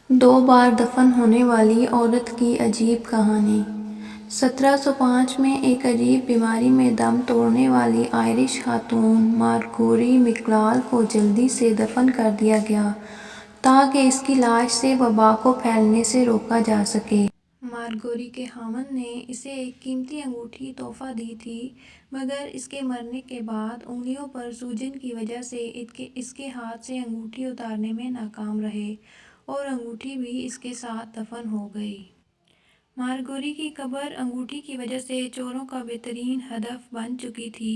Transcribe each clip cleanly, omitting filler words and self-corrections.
دو بار دفن ہونے والی عورت کی عجیب کہانی۔ 1705 میں ایک عجیب بیماری میں دم توڑنے والی آئرش خاتون مارگوری میکلال کو جلدی سے دفن کر دیا گیا تاکہ اس کی لاش سے وبا کو پھیلنے سے روکا جا سکے۔ مارگوری کے خاوند نے اسے ایک قیمتی انگوٹھی تحفہ دی تھی، مگر اس کے مرنے کے بعد انگلیوں پر سوجن کی وجہ سے اس کے ہاتھ سے انگوٹھی اتارنے میں ناکام رہے اور انگوٹھی بھی اس کے ساتھ دفن ہو گئی۔ مارگوری کی قبر انگوٹھی کی وجہ سے چوروں کا بہترین ہدف بن چکی تھی۔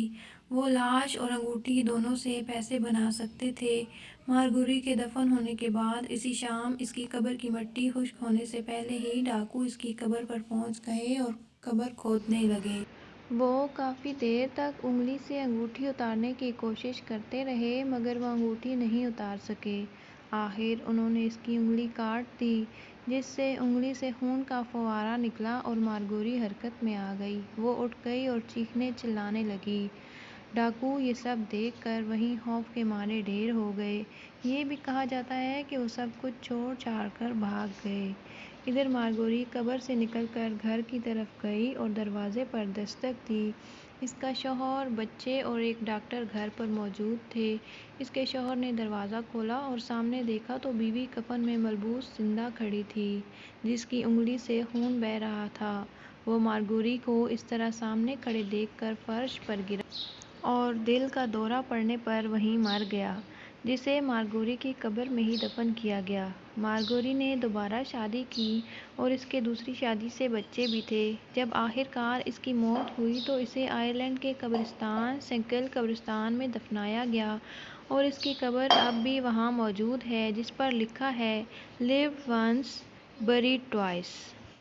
وہ لاش اور انگوٹھی دونوں سے پیسے بنا سکتے تھے۔ مارگوری کے دفن ہونے کے بعد اسی شام اس کی قبر کی مٹی خشک ہونے سے پہلے ہی ڈاکو اس کی قبر پر پہنچ گئے اور قبر کھودنے لگے۔ وہ کافی دیر تک انگلی سے انگوٹھی اتارنے کی کوشش کرتے رہے مگر وہ انگوٹھی نہیں اتار سکے۔ آخر انہوں نے اس کی انگلی کاٹ دی، جس سے انگلی سے خون کا فوارہ نکلا اور مارگوری حرکت میں آ گئی۔ وہ اٹھ گئی اور چیخنے چلانے لگی۔ ڈاکو یہ سب دیکھ کر وہیں خوف کے مارے ڈھیر ہو گئے۔ یہ بھی کہا جاتا ہے کہ وہ سب کچھ چھوڑ چھاڑ کر بھاگ گئے۔ ادھر مارگوری قبر سے نکل کر گھر کی طرف گئی اور دروازے پر دستک دی۔ اس کا شوہر، بچے اور ایک ڈاکٹر گھر پر موجود تھے۔ اس کے شوہر نے دروازہ کھولا اور سامنے دیکھا تو بیوی کفن میں ملبوس زندہ کھڑی تھی، جس کی انگلی سے خون بہہ رہا تھا۔ وہ مارگوری کو اس طرح سامنے کھڑے دیکھ کر فرش پر گرا اور دل کا دورہ پڑنے پر وہیں مر گیا، جسے مارگوری کی قبر میں ہی دفن کیا گیا۔ مارگوری نے دوبارہ شادی کی اور اس کے دوسری شادی سے بچے بھی تھے۔ جب آخر کار اس کی موت ہوئی تو اسے آئرلینڈ کے قبرستان سینٹ کیل قبرستان میں دفنایا گیا اور اس کی قبر اب بھی وہاں موجود ہے، جس پر لکھا ہے "لیوڈ ونس، بریڈ ٹوائس"۔